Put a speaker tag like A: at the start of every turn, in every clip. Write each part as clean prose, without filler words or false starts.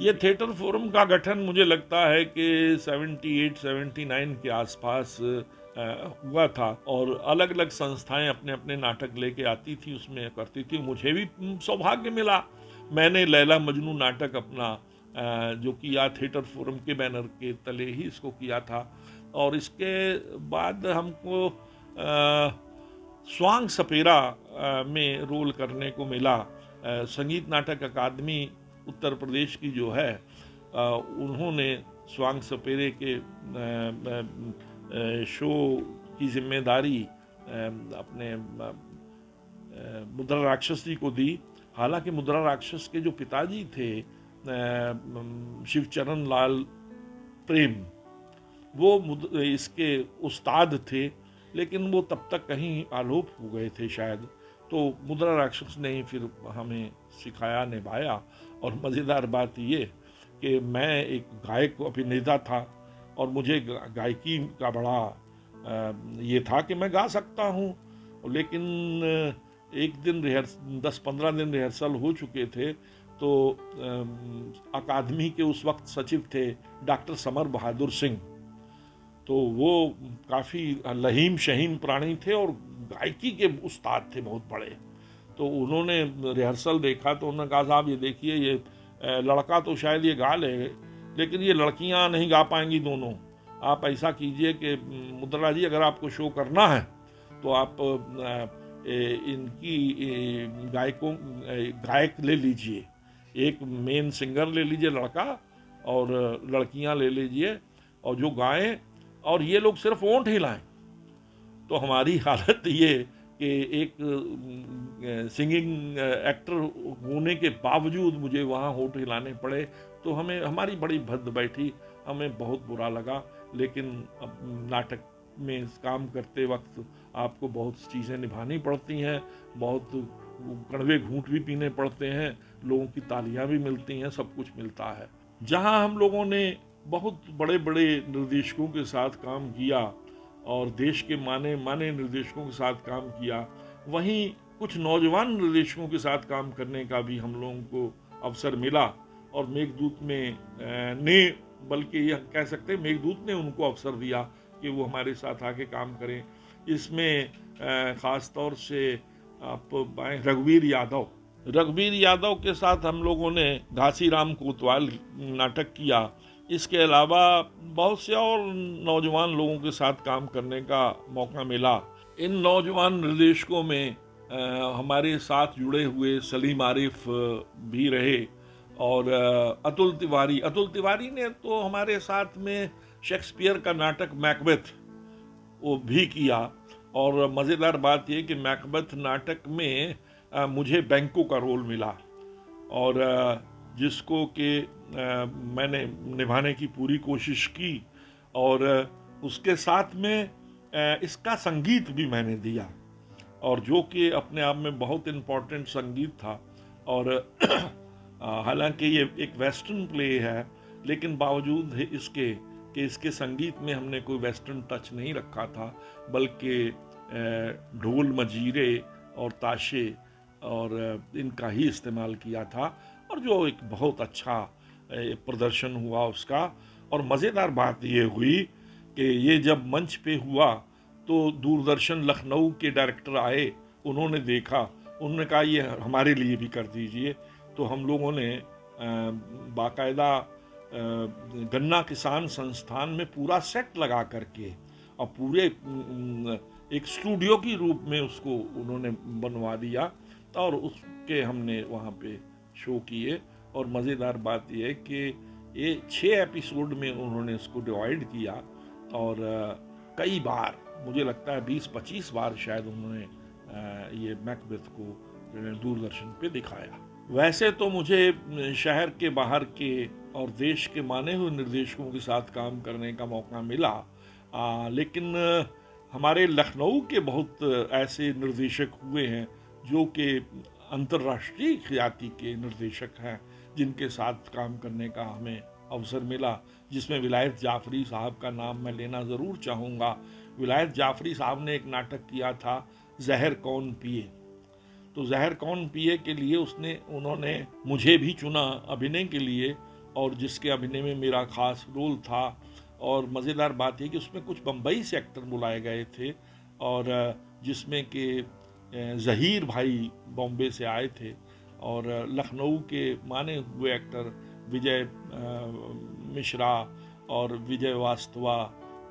A: ये theatre forum का गठन मुझे लगता है कि 78-79 के आसपास हुआ था, और अलग अलग संस्थाएं अपने अपने नाटक लेके आती थी, उसमें करती थी। मुझे भी सौभाग्य मिला, मैंने लैला मजनू नाटक अपना जो किया थिएटर फोरम के बैनर के तले ही इसको किया था। और इसके बाद हमको स्वांग सपेरा में रोल करने को मिला। संगीत नाटक अकादमी उत्तर प्रदेश की जो है, उन्होंने स्वांग सपेरे के शो की जिम्मेदारी अपने मुद्रा राक्षस जी को दी। हालांकि मुद्रा राक्षस के जो पिताजी थे शिवचरण लाल प्रेम, वो इसके उस्ताद थे, लेकिन वो तब तक कहीं आलोप हो गए थे शायद। तो मुद्रा राक्षस ने ही फिर हमें सिखाया, निभाया। और मज़ेदार बात ये कि मैं एक गायक अभिनेता था, और मुझे गायकी का बड़ा ये था कि मैं गा सकता हूँ। लेकिन एक दिन 10-15 दिन रिहर्सल हो चुके थे, तो अकादमी के उस वक्त सचिव थे डॉक्टर समर बहादुर सिंह। तो वो काफ़ी लहीम शहीन प्राणी थे और गायकी के उस्ताद थे बहुत बड़े। तो उन्होंने रिहर्सल देखा तो उन्होंने कहा, साहब ये देखिए, ये लड़का तो शायद ये गा ले, लेकिन ये लड़कियां नहीं गा पाएंगी दोनों। आप ऐसा कीजिए कि मुद्रा जी, अगर आपको शो करना है तो आप इनकी गायक ले लीजिए, एक मेन सिंगर ले लीजिए लड़का, और लड़कियां ले लीजिए, और जो गाएं, और ये लोग सिर्फ ओंठ हिलाएं। तो हमारी हालत ये कि एक सिंगिंग एक्टर होने के बावजूद मुझे वहाँ होठ हिलाने पड़े। तो हमारी बड़ी भद्द बैठी, हमें बहुत बुरा लगा। लेकिन अब नाटक में काम करते वक्त आपको बहुत चीज़ें निभानी पड़ती हैं, बहुत कड़वे घूंट भी पीने पड़ते हैं, लोगों की तालियां भी मिलती हैं, सब कुछ मिलता है। जहाँ हम लोगों ने बहुत बड़े बड़े निर्देशकों के साथ काम किया और देश के माने माने निर्देशकों के साथ काम किया, वहीं कुछ नौजवान निर्देशकों के साथ काम करने का भी हम लोगों को अवसर मिला। और मेघदूत बल्कि यह कह सकते हैं मेघदूत ने उनको अवसर दिया कि वो हमारे साथ आके काम करें। इसमें ख़ास तौर से आप रघुवीर यादव के साथ हम लोगों ने घासीराम कोतवाल नाटक किया। इसके अलावा बहुत से और नौजवान लोगों के साथ काम करने का मौका मिला। इन नौजवान निर्देशकों में हमारे साथ जुड़े हुए सलीम आरिफ भी रहे, और अतुल तिवारी ने तो हमारे साथ में शेक्सपियर का नाटक मैकबेथ वो भी किया। और मज़ेदार बात यह कि मैकबेथ नाटक में मुझे बैंको का रोल मिला, और जिसको कि मैंने निभाने की पूरी कोशिश की, और उसके साथ में इसका संगीत भी मैंने दिया, और जो कि अपने आप में बहुत इम्पोर्टेंट संगीत था। और हालांकि ये एक वेस्टर्न प्ले है, लेकिन बावजूद इसके संगीत में हमने कोई वेस्टर्न टच नहीं रखा था, बल्कि ढोल मजीरे और ताशे और इनका ही इस्तेमाल किया था, और जो एक बहुत अच्छा प्रदर्शन हुआ उसका। और मज़ेदार बात ये हुई कि ये जब मंच पे हुआ तो दूरदर्शन लखनऊ के डायरेक्टर आए, उन्होंने देखा, उन्होंने कहा ये हमारे लिए भी कर दीजिए। तो हम लोगों ने बाकायदा गन्ना किसान संस्थान में पूरा सेट लगा करके और पूरे एक स्टूडियो की रूप में उसको उन्होंने बनवा दिया, और उसके हमने वहाँ पे शो किए। और मज़ेदार बात यह है कि ये 6 एपिसोड में उन्होंने इसको डिवाइड किया, और कई बार, मुझे लगता है 20-25 बार शायद उन्होंने ये मैकबेथ को दूरदर्शन पे दिखाया। वैसे तो मुझे शहर के बाहर के और देश के माने हुए निर्देशकों के साथ काम करने का मौका मिला, लेकिन हमारे लखनऊ के बहुत ऐसे निर्देशक हुए हैं जो कि अंतर्राष्ट्रीय ख्याति के निर्देशक हैं, जिनके साथ काम करने का हमें अवसर मिला, जिसमें विलायत जाफरी साहब का नाम मैं लेना ज़रूर चाहूँगा। विलायत जाफरी साहब ने एक नाटक किया था जहर कौन पिए। तो जहर कौन पिए के लिए उन्होंने मुझे भी चुना अभिनय के लिए, और जिसके अभिनय में मेरा खास रोल था। और मज़ेदार बात है कि उसमें कुछ बम्बई से एक्टर बुलाए गए थे, और जिसमें कि ज़हीर भाई बॉम्बे से आए थे, और लखनऊ के माने हुए एक्टर विजय मिश्रा और विजय वास्तवा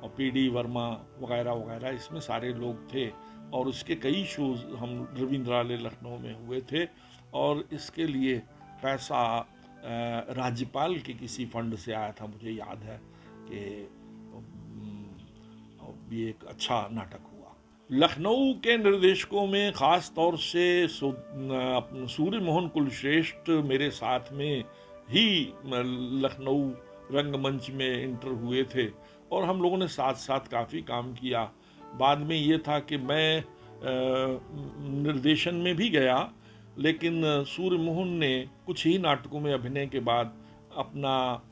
A: और पीडी वर्मा वगैरह वगैरह, इसमें सारे लोग थे। और उसके कई शोज हम रविंद्रालय लखनऊ में हुए थे, और इसके लिए पैसा राज्यपाल के किसी फंड से आया था, मुझे याद है कि ये एक अच्छा नाटक हुआ। लखनऊ के निर्देशकों में ख़ास तौर से सूर्य मोहन कुलश्रेष्ठ मेरे साथ में ही लखनऊ रंगमंच में इंटर हुए थे, और हम लोगों ने साथ साथ काफ़ी काम किया। बाद में ये था कि मैं निर्देशन में भी गया, लेकिन सूर्य मोहन ने कुछ ही नाटकों में अभिनय के बाद अपना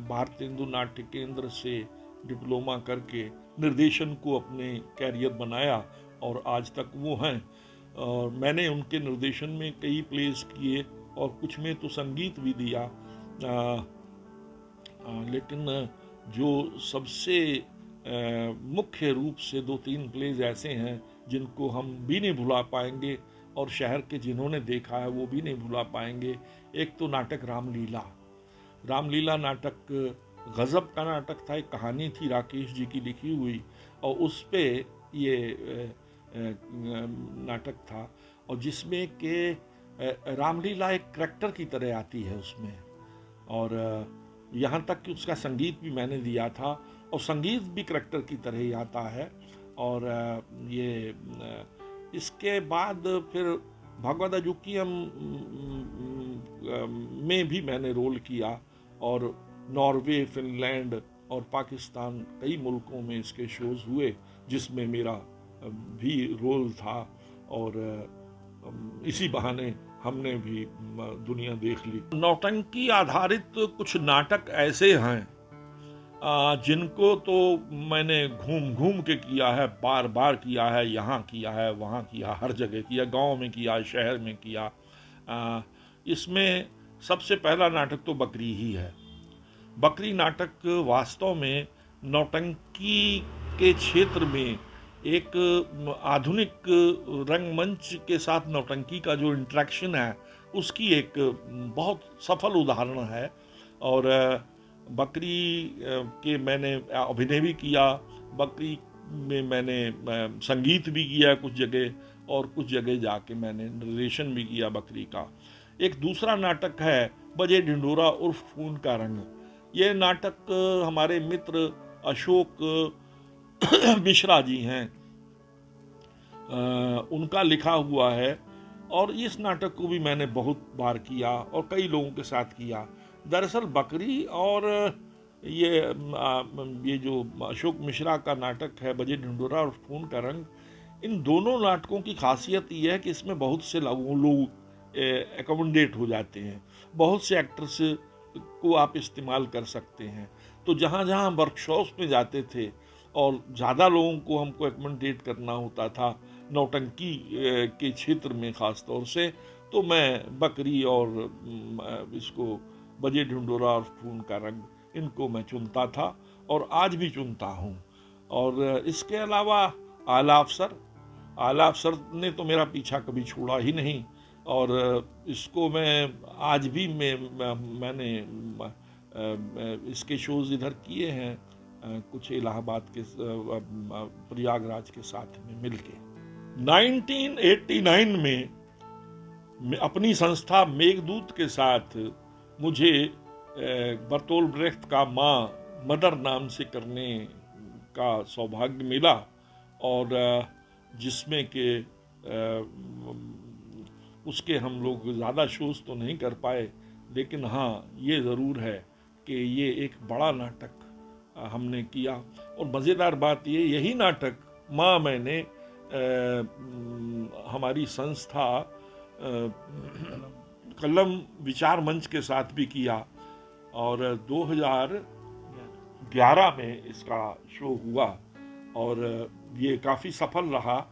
A: भारतेंदु नाट्य केंद्र से डिप्लोमा करके निर्देशन को अपने कैरियर बनाया, और आज तक वो हैं। और मैंने उनके निर्देशन में कई प्लेस किए, और कुछ में तो संगीत भी दिया। लेकिन जो सबसे मुख्य रूप से 2-3 प्लेज ऐसे हैं जिनको हम भी नहीं भुला पाएंगे, और शहर के जिन्होंने देखा है वो भी नहीं भुला पाएंगे। एक तो नाटक रामलीला। रामलीला नाटक गज़ब का नाटक था, एक कहानी थी राकेश जी की लिखी हुई, और उस पे ये नाटक था, और जिसमें कि रामलीला एक करैक्टर की तरह आती है उसमें, और यहाँ तक कि उसका संगीत भी मैंने दिया था, और संगीत भी करैक्टर की तरह ही आता है। और ये इसके बाद फिर भगवद अजुकियम में भी मैंने रोल किया, और नॉर्वे, फिनलैंड और पाकिस्तान कई मुल्कों में इसके शोज हुए जिसमें मेरा भी रोल था, और इसी बहाने हमने भी दुनिया देख ली। नौटंकी आधारित कुछ नाटक ऐसे हैं जिनको तो मैंने घूम घूम के किया है, बार बार किया है, यहाँ किया है, वहाँ किया, हर जगह किया, गांव में किया, शहर में किया। इसमें सबसे पहला नाटक तो बकरी ही है। बकरी नाटक वास्तव में नौटंकी के क्षेत्र में एक आधुनिक रंगमंच के साथ नौटंकी का जो इंटरेक्शन है उसकी एक बहुत सफल उदाहरण है। और बकरी के मैंने अभिनय भी किया, बकरी में मैंने संगीत भी किया कुछ जगह, और कुछ जगह जाके मैंने निर्देशन भी किया बकरी का। एक दूसरा नाटक है बजे ढिंढोरा उर्फ खून का रंग। ये नाटक हमारे मित्र अशोक मिश्रा जी हैं, उनका लिखा हुआ है, और इस नाटक को भी मैंने बहुत बार किया और कई लोगों के साथ किया। दरअसल बकरी और ये जो अशोक मिश्रा का नाटक है बजे ढिंढोरा और खून का रंग, इन दोनों नाटकों की खासियत ये है कि इसमें बहुत से लोग एकोमोडेट हो जाते हैं, बहुत से एक्टर्स को आप इस्तेमाल कर सकते हैं। तो जहाँ जहाँ हम वर्कशॉप्स में जाते थे और ज़्यादा लोगों को हमको एकोमोडेट करना होता था नौटंकी के क्षेत्र में ख़ास तौर से, तो मैं बकरी और इसको बजे ढिंढोरा और खून का रंग इनको मैं चुनता था और आज भी चुनता हूँ। और इसके अलावा आला अफसर ने तो मेरा पीछा कभी छोड़ा ही नहीं, और इसको मैं आज भी मैंने इसके शोज इधर किए हैं, कुछ इलाहाबाद के प्रयागराज के साथ में मिलके। 1989 में अपनी संस्था मेघदूत के साथ मुझे बर्तोल्ट ब्रेख्त का माँ मदर नाम से करने का सौभाग्य मिला, और जिसमें कि उसके हम लोग ज़्यादा शोज तो नहीं कर पाए, लेकिन हाँ ये ज़रूर है कि ये एक बड़ा नाटक हमने किया। और मज़ेदार बात ये, यही नाटक माँ मैंने हमारी संस्था कलम विचार मंच के साथ भी किया, और 2011 में इसका शो हुआ, और ये काफ़ी सफल रहा।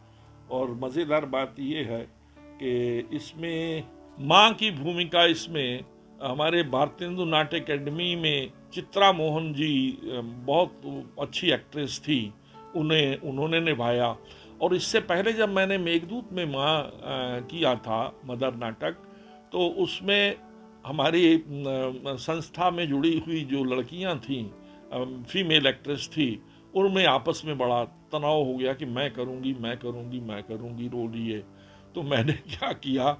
A: और मज़ेदार बात ये है कि इसमें माँ की भूमिका इसमें हमारे भारतेंदु नाट्य अकेडमी में चित्रा मोहन जी बहुत अच्छी एक्ट्रेस थी, उन्होंने निभाया। और इससे पहले जब मैंने मेघदूत में माँ किया था मदर नाटक, तो उसमें हमारी संस्था में जुड़ी हुई जो लड़कियां थीं, फीमेल एक्ट्रेस थी, उनमें आपस में बड़ा तनाव हो गया कि मैं करूँगी रोल ये। तो मैंने क्या किया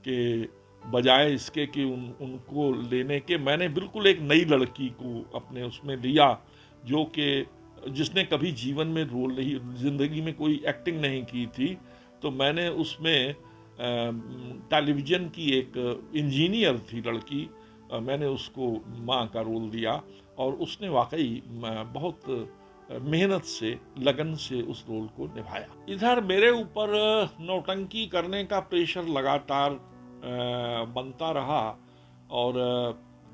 A: कि बजाय इसके कि उनको लेने के, मैंने बिल्कुल एक नई लड़की को अपने उसमें लिया, जो कि जिसने कभी जीवन में रोल नहीं, जिंदगी में कोई एक्टिंग नहीं की थी। तो मैंने उसमें टेलीविज़न की एक इंजीनियर थी लड़की, मैंने उसको माँ का रोल दिया, और उसने वाकई बहुत मेहनत से, लगन से उस रोल को निभाया। इधर मेरे ऊपर नौटंकी करने का प्रेशर लगातार बनता रहा, और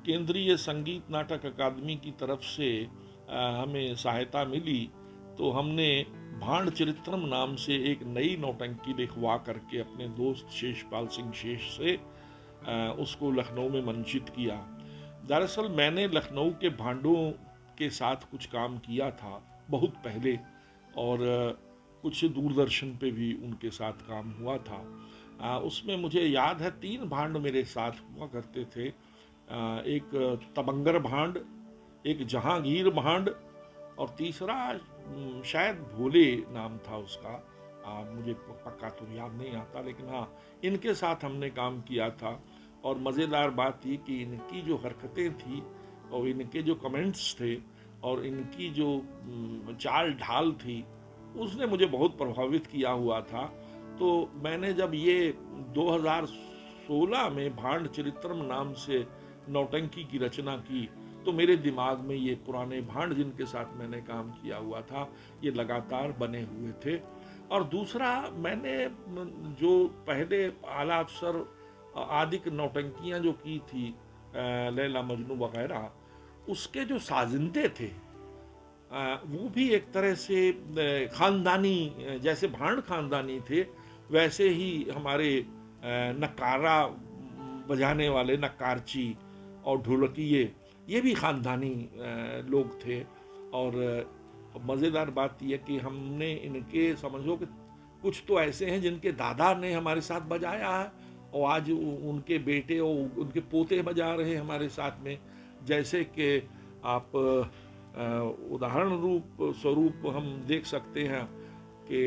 A: केंद्रीय संगीत नाटक अकादमी की तरफ से हमें सहायता मिली। तो हमने भांड चरित्रम नाम से एक नई नौटंकी लिखवा करके अपने दोस्त शेषपाल सिंह शेष से उसको लखनऊ में मंचित किया। दरअसल मैंने लखनऊ के भांडों के साथ कुछ काम किया था बहुत पहले, और कुछ दूरदर्शन पे भी उनके साथ काम हुआ था। उसमें मुझे याद है 3 भांड मेरे साथ हुआ करते थे, एक तबंगर भांड, एक जहांगीर भांड, और तीसरा शायद भोले नाम था उसका, मुझे पक्का तो याद नहीं आता, लेकिन हाँ, इनके साथ हमने काम किया था। और मज़ेदार बात थी कि इनकी जो हरकतें थी और इनके जो कमेंट्स थे और इनकी जो चाल ढाल थी, उसने मुझे बहुत प्रभावित किया हुआ था। तो मैंने जब ये 2016 में भांड चरित्रम नाम से नौटंकी की रचना की, तो मेरे दिमाग में ये पुराने भांड जिनके साथ मैंने काम किया हुआ था, ये लगातार बने हुए थे। और दूसरा, मैंने जो पहले आला अफसर आदि नौटंकियां जो की थी, लैला मजनू वगैरह, उसके जो साजिंदे थे वो भी एक तरह से खानदानी, जैसे भांड खानदानी थे, वैसे ही हमारे नक्कारा बजाने वाले नक्कारची और ढोलकिये, ये भी खानदानी लोग थे। और मज़ेदार बात यह कि हमने इनके, समझो कि कुछ तो ऐसे हैं जिनके दादा ने हमारे साथ बजाया है और आज उनके बेटे और उनके पोते बजा रहे हैं हमारे साथ में। जैसे कि आप उदाहरण स्वरूप हम देख सकते हैं कि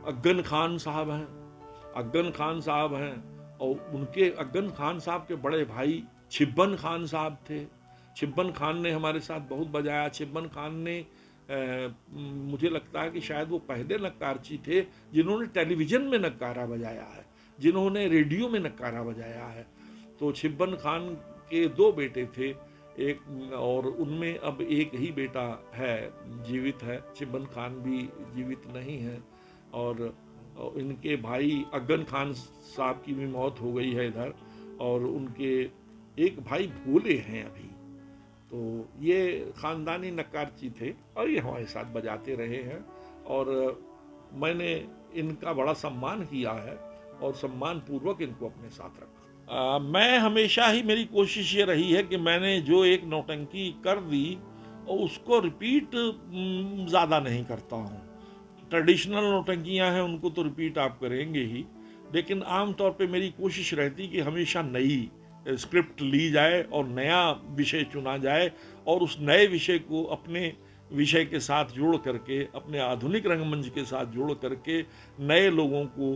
A: अग्गन खान साहब हैं, और उनके अग्गन खान साहब के बड़े भाई छिब्बन खान साहब थे। छिब्बन खान ने हमारे साथ बहुत बजाया। छिब्बन खान ने मुझे लगता है कि शायद वो पहले नक्कारची थे जिन्होंने टेलीविज़न में नक्कारा बजाया है, जिन्होंने रेडियो में नक्कारा बजाया है। तो छिब्बन खान के 2 बेटे थे, एक, और उनमें अब एक ही बेटा है, जीवित है। छिब्बन खान भी जीवित नहीं है। और इनके भाई अग्गन खान साहब की भी मौत हो गई है इधर, और उनके एक भाई भोले हैं अभी। तो ये ख़ानदानी नक्कारची थे और ये हमारे साथ बजाते रहे हैं, और मैंने इनका बड़ा सम्मान किया है और सम्मान पूर्वक इनको अपने साथ रखा। मैं हमेशा ही, मेरी कोशिश ये रही है कि मैंने जो एक नौटंकी कर दी और उसको रिपीट ज़्यादा नहीं करता हूँ। ट्रेडिशनल नौटंकियाँ हैं, उनको तो रिपीट आप करेंगे ही, लेकिन आम तौर पे मेरी कोशिश रहती कि हमेशा नई स्क्रिप्ट ली जाए और नया विषय चुना जाए, और उस नए विषय को अपने विषय के साथ जोड़ करके, अपने आधुनिक रंगमंच के साथ जोड़ करके नए लोगों को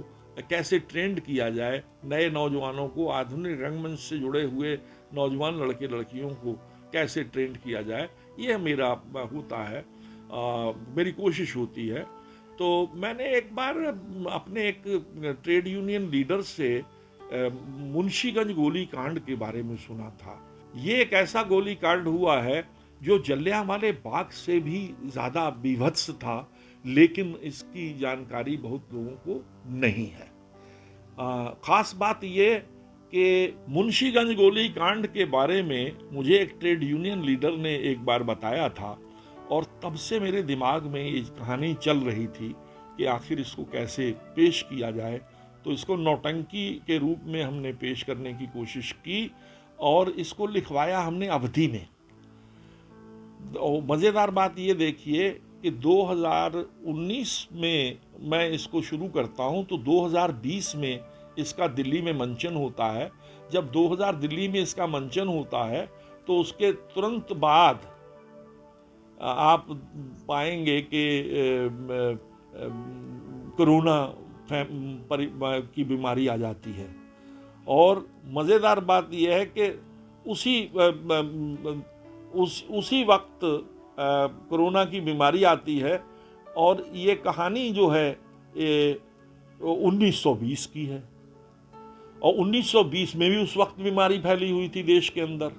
A: कैसे ट्रेंड किया जाए, नए नौजवानों को, आधुनिक रंगमंच से जुड़े हुए नौजवान लड़के लड़कियों को कैसे ट्रेंड किया जाए, ये मेरा होता है, मेरी कोशिश होती है। तो मैंने एक बार अपने एक ट्रेड यूनियन लीडर से मुंशीगंज गोलीकांड के बारे में सुना था। ये एक ऐसा गोलीकांड हुआ है जो जलियांवाले बाग से भी ज़्यादा बीभत्स था, लेकिन इसकी जानकारी बहुत लोगों को नहीं है। ख़ास बात ये कि मुंशीगंज गोलीकांड के बारे में मुझे एक ट्रेड यूनियन लीडर ने एक बार बताया था, और तब से मेरे दिमाग में ये कहानी चल रही थी कि आखिर इसको कैसे पेश किया जाए तो इसको नौटंकी के रूप में हमने पेश करने की कोशिश की और इसको लिखवाया हमने अवधि में। मज़ेदार बात ये देखिए कि 2019 में मैं इसको शुरू करता हूँ तो 2020 में इसका दिल्ली में मंचन होता है। जब 2000 दिल्ली में इसका मंचन होता है तो उसके तुरंत बाद आप पाएंगे कि कोरोना की बीमारी आ जाती है। और मज़ेदार बात यह है कि उसी वक्त कोरोना की बीमारी आती है और ये कहानी जो है ये 1920 की है और 1920 में भी उस वक्त बीमारी फैली हुई थी देश के अंदर।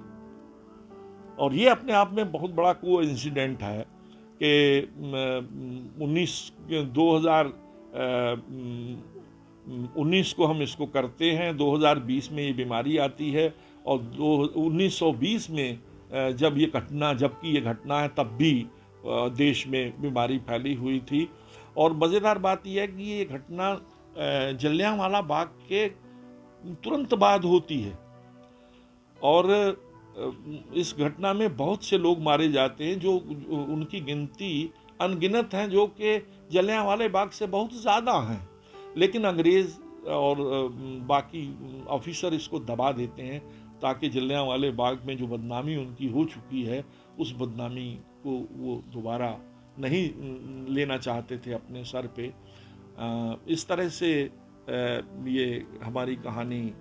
A: और ये अपने आप में बहुत बड़ा कोइंसिडेंट है कि 2019 को हम इसको करते हैं, 2020 में ये बीमारी आती है और 1920 में जबकि ये घटना है तब भी देश में बीमारी फैली हुई थी। और मज़ेदार बात यह है कि ये घटना जलियांवाला बाग के तुरंत बाद होती है और इस घटना में बहुत से लोग मारे जाते हैं, जो उनकी गिनती अनगिनत हैं, जो कि जलियांवाले बाग से बहुत ज़्यादा हैं। लेकिन अंग्रेज़ और बाकी ऑफिसर इसको दबा देते हैं ताकि जलियांवाले बाग में जो बदनामी उनकी हो चुकी है उस बदनामी को वो दोबारा नहीं लेना चाहते थे अपने सर पे। इस तरह से ये हमारी कहानी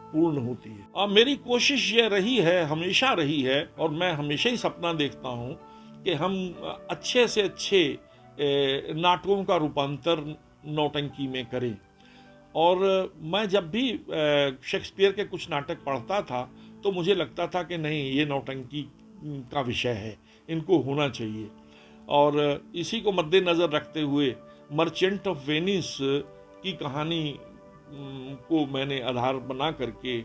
A: पूर्ण होती है। और मेरी कोशिश ये रही है, हमेशा रही है, और मैं हमेशा ही सपना देखता हूँ कि हम अच्छे से अच्छे नाटकों का रूपांतर नौटंकी में करें। और मैं जब भी शेक्सपियर के कुछ नाटक पढ़ता था तो मुझे लगता था कि नहीं, ये नौटंकी का विषय है, इनको होना चाहिए। और इसी को मद्देनज़र रखते हुए मर्चेंट ऑफ वेनिस की कहानी को मैंने आधार बना करके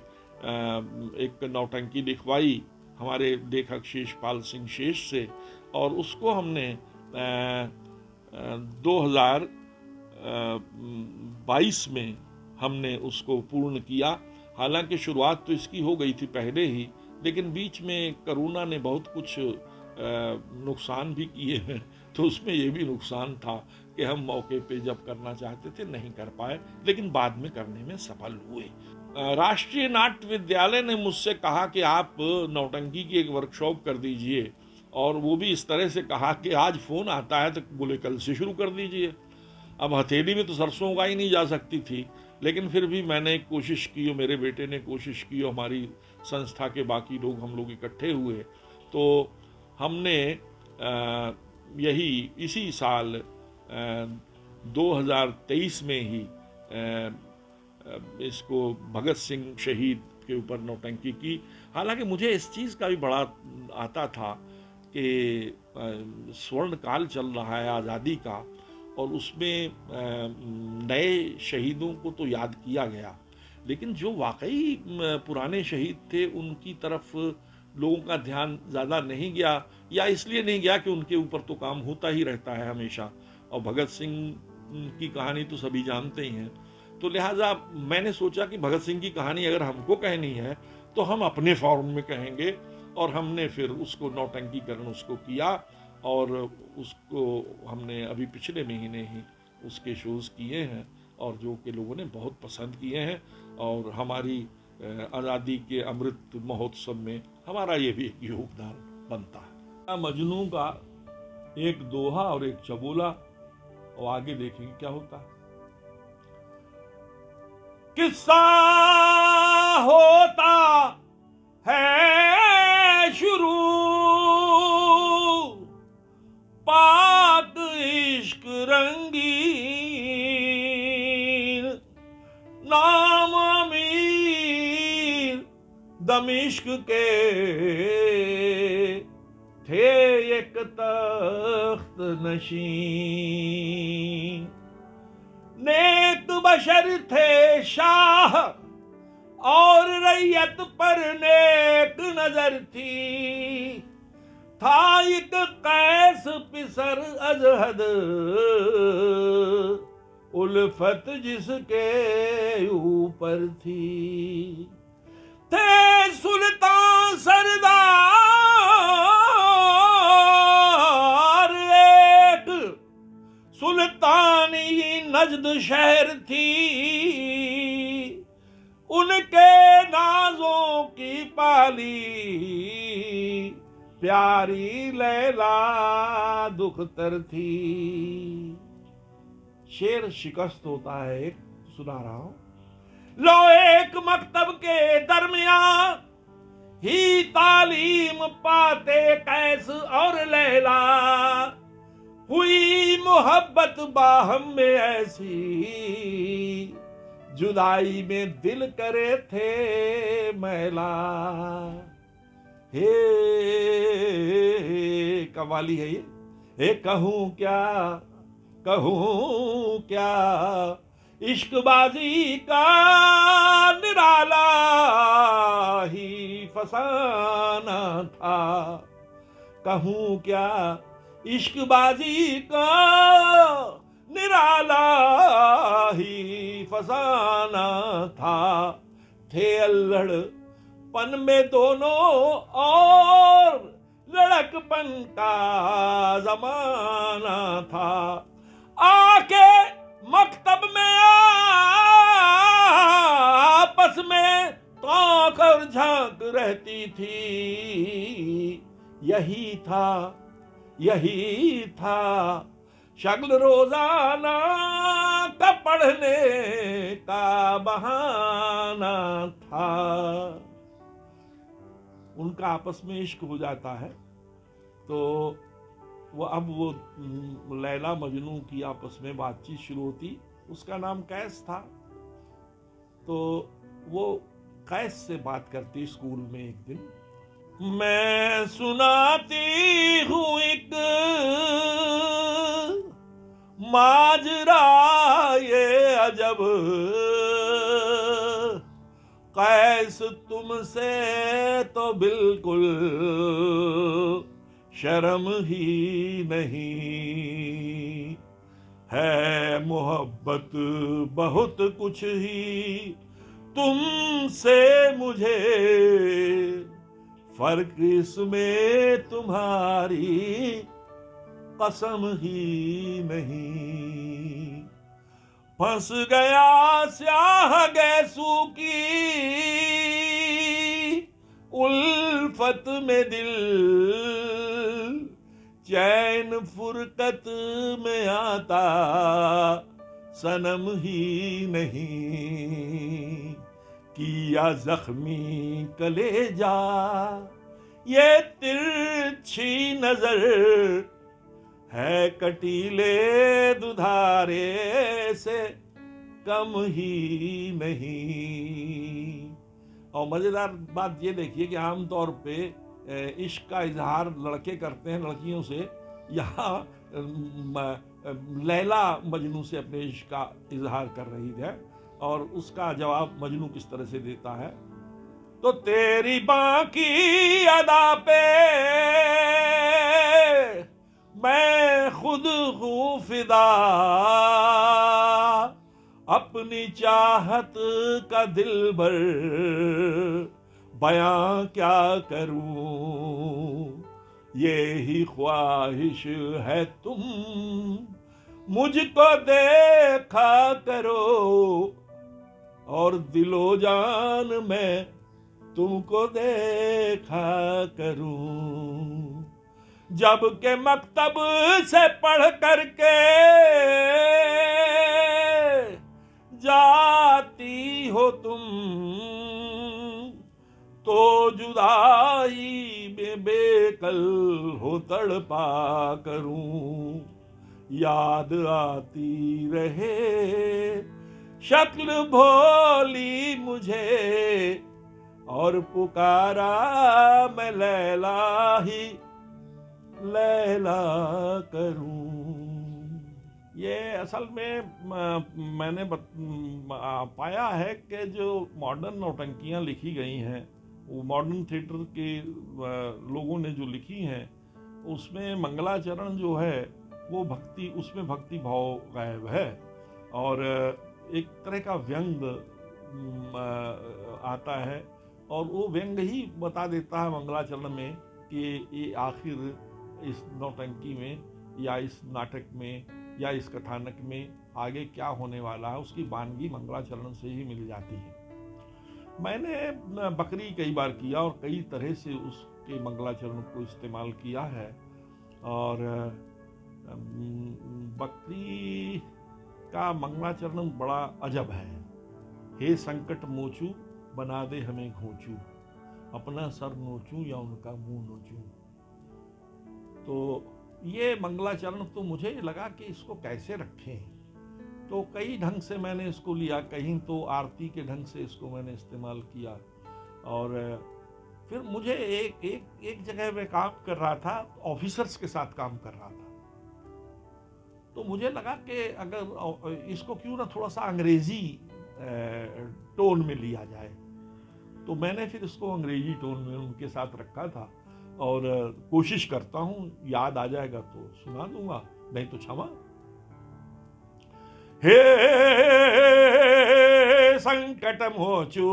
A: एक नौटंकी लिखवाई हमारे लेखक शेषपाल सिंह शेष से, और उसको हमने 2022 में हमने उसको पूर्ण किया। हालांकि शुरुआत तो इसकी हो गई थी पहले ही, लेकिन बीच में कोरोना ने बहुत कुछ नुकसान भी किए हैं, तो उसमें ये भी नुकसान था कि हम मौके पे जब करना चाहते थे नहीं कर पाए, लेकिन बाद में करने में सफल हुए। राष्ट्रीय नाट्य विद्यालय ने मुझसे कहा कि आप नौटंकी की एक वर्कशॉप कर दीजिए, और वो भी इस तरह से कहा कि आज फ़ोन आता है तो बोले कल से शुरू कर दीजिए। अब हथेली में तो सरसों उगाई नहीं जा सकती थी, लेकिन फिर भी मैंने एक कोशिश की और मेरे बेटे ने कोशिश की और हमारी संस्था के बाकी लोग, हम लोग इकट्ठे हुए, तो हमने इसी साल 2023 में ही इसको भगत सिंह शहीद के ऊपर नौटंकी की। हालांकि मुझे इस चीज़ का भी बड़ा आता था कि स्वर्ण काल चल रहा है आज़ादी का, और उसमें नए शहीदों को तो याद किया गया, लेकिन जो वाकई पुराने शहीद थे उनकी तरफ लोगों का ध्यान ज़्यादा नहीं गया, या इसलिए नहीं गया कि उनके ऊपर तो काम होता ही रहता है हमेशा, और भगत सिंह की कहानी तो सभी जानते ही हैं। तो लिहाजा मैंने सोचा कि भगत सिंह की कहानी अगर हमको कहनी है तो हम अपने फॉर्म में कहेंगे, और हमने फिर उसको नौटंकीकरण उसको किया, और उसको हमने अभी पिछले महीने ही उसके शोज़ किए हैं, और जो कि लोगों ने बहुत पसंद किए हैं, और हमारी आज़ादी के अमृत महोत्सव में हमारा ये भी एक योगदान बनता है। मजनू का एक दोहा और एक चबोला, और आगे देखेंगे क्या होता है। किस्सा होता है शुरू, पाक इश्क रंगीन, नाम अमीर दमिश्क के थे एक तख्त नशीन, नेक बशर थे शाह और रैयत पर नेक नजर थी, था एक कैस पिसर अजहद उल्फत जिसके ऊपर थी। थे सुल्तान सरदार एक, सुल्तानी नजद शहर थी, उनके नाजों की पाली प्यारी लैला दुख्तर थी। शेर शिकस्त होता है, एक सुना रहा हूं। लो एक मकतब के दरमियान ही तालीम पाते कैस और लैला, हुई मोहब्बत बाहम में ऐसी, जुदाई में दिल करे थे मैला। हे कवाली है ये। हे कहूं क्या इश्कबाजी का निराला ही फसाना था। कहूं क्या इश्कबाजी का निराला ही फसाना था। थे अल्हड़पन में दोनों और लड़कपन का जमाना था। आके मकतब में आपस में ताक और झांक रहती थी। यही था शक्ल रोजाना का पढ़ने का बहाना था। उनका आपस में इश्क हो जाता है, तो वो लैला मजनू की आपस में बातचीत शुरू होती। उसका नाम कैस था, तो वो कैस से बात करती स्कूल में एक दिन। मैं सुनाती हूँ एक माजरा ये अजब, कैस तुमसे तो बिल्कुल शर्म ही नहीं है। मोहब्बत बहुत कुछ ही तुमसे मुझे, फर्क इसमें तुम्हारी कसम ही नहीं। फंस गया स्याह गैसू की उल्फत में दिल, चैन फुरकत में आता सनम ही नहीं। किया जख्मी कलेजा ये तिरछी नजर, है कटीले दुधारे से कम ही नहीं। और मजेदार बात ये देखिए कि आमतौर पे इश्क का इजहार लड़के करते हैं लड़कियों से, यहाँ लैला मजनू से अपने इश्क का इजहार कर रही है, और उसका जवाब मजनू किस तरह से देता है। तो तेरी बाकी अदा पे मैं खुद हूँ फिदा, अपनी चाहत का दिल भर बयां क्या करूं। ये ही ख्वाहिश है तुम मुझको देखा करो, और दिलो जान मैं तुमको देखा करूं। जब के मकतब से पढ़ करके जाती हो तुम, तो जुदाई में बेकल हो तड़पा करूं। याद आती रहे शक्ल भोली मुझे, और पुकारा मैं लैला ही लैला करूं। ये असल में मैंने पाया है कि जो मॉडर्न नौटंकियां लिखी गई हैं, वो मॉडर्न थिएटर के लोगों ने जो लिखी हैं, उसमें मंगलाचरण जो है वो भक्ति, उसमें भक्ति भाव गायब है। और एक तरह का व्यंग आता है, और वो व्यंग ही बता देता है मंगलाचरण में कि ये आखिर इस नौटंकी में या इस नाटक में या इस कथानक में आगे क्या होने वाला है, उसकी वानगी मंगलाचरण से ही मिल जाती है। मैंने बकरी कई बार किया और कई तरह से उसके मंगलाचरण को इस्तेमाल किया है, और बकरी का मंगलाचरण बड़ा अजब है। हे संकट मोचू बना दे हमें घोंचू, अपना सर नोचूं या उनका मुंह नोचूं। तो ये मंगलाचरण तो मुझे लगा कि इसको कैसे रखें, तो कई ढंग से मैंने इसको लिया। कहीं तो आरती के ढंग से इसको मैंने इस्तेमाल किया, और फिर मुझे एक जगह में काम कर रहा था, ऑफिसर्स के साथ काम कर रहा था, तो मुझे लगा कि अगर इसको क्यों ना थोड़ा सा अंग्रेजी टोन में लिया जाए, तो मैंने फिर इसको अंग्रेजी टोन में उनके साथ रखा था। और कोशिश करता हूँ, याद आ जाएगा तो सुना दूंगा, नहीं तो क्षमा। हे संकट मोचू,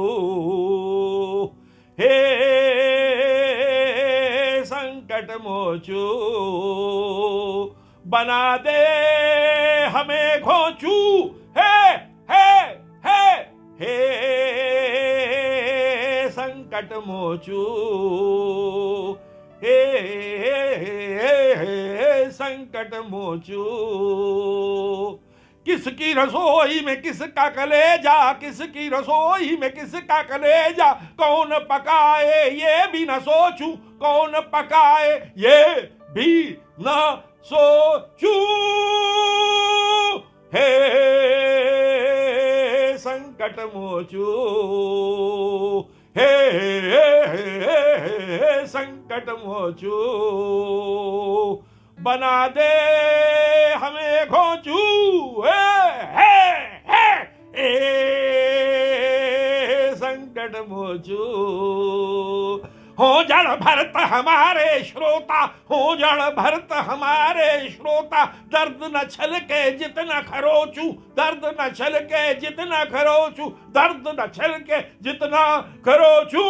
A: हे संकट मोचू बना दे हमें घोंचू, हे संकट मोचू, हे संकट मोचू। किसकी रसोई में किसका कलेजा, किसकी रसोई में किसका कलेजा, कौन पकाए ये भी न सोचूं, कौन पकाए ये भी न सोचूं। हे संकट मोचू, हे संकट मोचू बना दे हमें घोंचू, संकट मोचू। हो जड़ भरत हमारे श्रोता, हो जड़ भरत हमारे श्रोता, दर्द न छलके जितना खरोचू, दर्द न छलके जितना खरोचू, दर्द न छलके जितना खरोचू।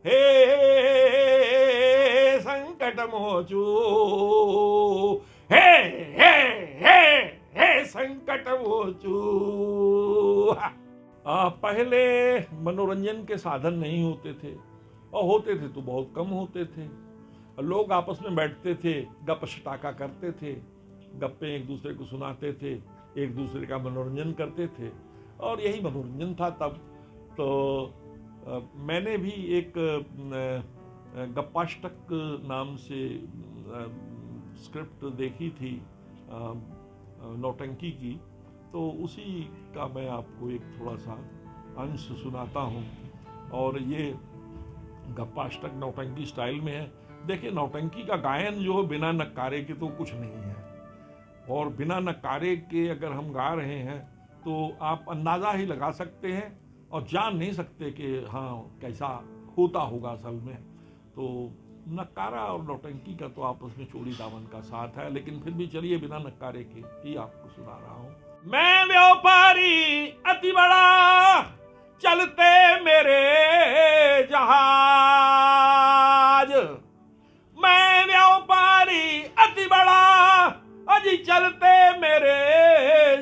A: हे संकट मोचू, हे संकट मोचू। पहले मनोरंजन के साधन नहीं होते थे, और होते थे तो बहुत कम होते थे। लोग आपस में बैठते थे, गप शटाका करते थे, गप्पे एक दूसरे को सुनाते थे, एक दूसरे का मनोरंजन करते थे, और यही मनोरंजन था तब। तो मैंने भी एक गप्पाष्टक नाम से स्क्रिप्ट देखी थी नौटंकी की, तो उसी का मैं आपको एक थोड़ा सा अंश सुनाता हूँ। और ये गप्पाष्टक नौटंकी स्टाइल में है। देखिए, नौटंकी का गायन जो है बिना नक्कारे के तो कुछ नहीं है, और बिना नक्कारे के अगर हम गा रहे हैं तो आप अंदाज़ा ही लगा सकते हैं और जान नहीं सकते कि हाँ कैसा होता होगा असल में। तो नक्कारा और नौटंकी का तो आपस में चोरी दामन का साथ है, लेकिन फिर भी चलिए बिना नक्कारे के ही आपको सुना रहा हूँ। मैं व्यापारी अति बड़ा, चलते मेरे जहाज, मैं व्यापारी अति बड़ा, अजी चलते मेरे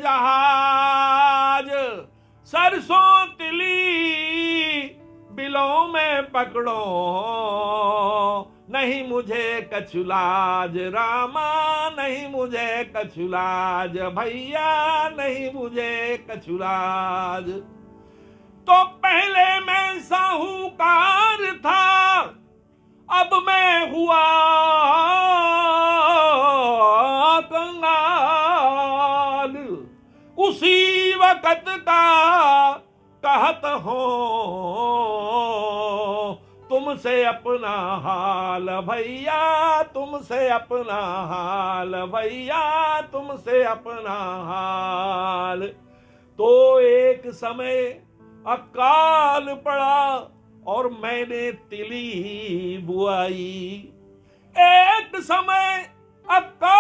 A: जहाज, सरसों तिली बिलों में पकड़ो, नहीं मुझे कछुलाज रामा, नहीं मुझे कछुलाज भैया, नहीं मुझे कछुलाज। तो पहले मैं साहूकार था, अब मैं हुआ कंगाल, उसी वक्त का कहत हो तुमसे अपना हाल भैया, तुमसे अपना हाल भैया, तुमसे अपना हाल। तो एक समय अकाल पड़ा और मैंने तिली बुआई, एक समय अकाल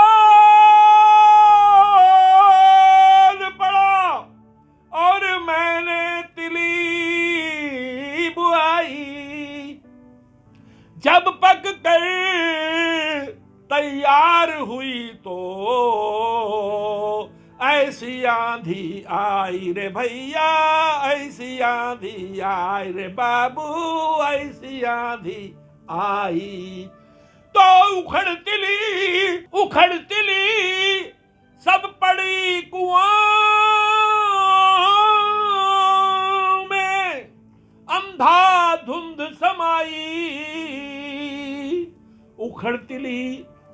A: ऐसी आंधी आई रे भैया, ऐसी आंधी आई रे बाबू, ऐसी आंधी आई। तो उखड़ तिली सब पड़ी कुआं में, अंधाधुंध समाई। उखड़ तिली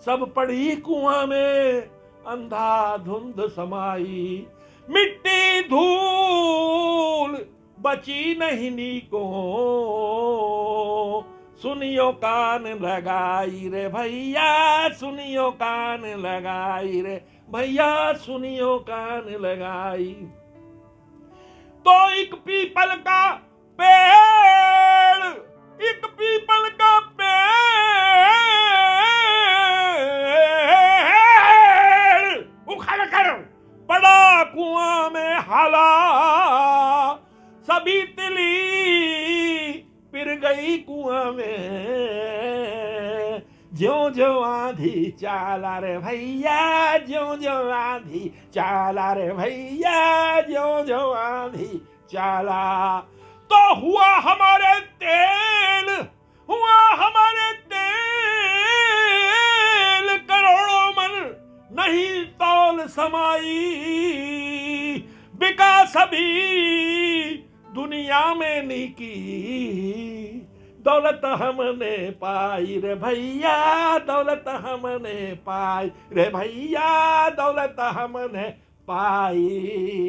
A: सब पड़ी कुआं में, अंधाधुंध समाई। मिट्टी धूल बची नहीं नीको, सुनियो कान लगाई रे भैया, सुनियो कान लगाई रे भैया, सुनियो कान लगाई। तो एक पीपल का पेड़, एक पीपल का पेड़ उखड़ कर पड़ा कुआं में हाला। सभी तिली पिर गई कुआं में, ज्यों ज्यों आंधी चाला रे भैया, ज्यों ज्यों आंधी चाला रे भैया, ज्यों ज्यों आंधी चाला। तो हुआ हमारे तेल, हुआ हमारे तेल, करोड़ों मन नहीं तौल समाई। बिका सभी दुनिया में निकी, दौलत हमने पाई रे भैया, दौलत हमने पाई रे भैया, दौलत हमने पाई।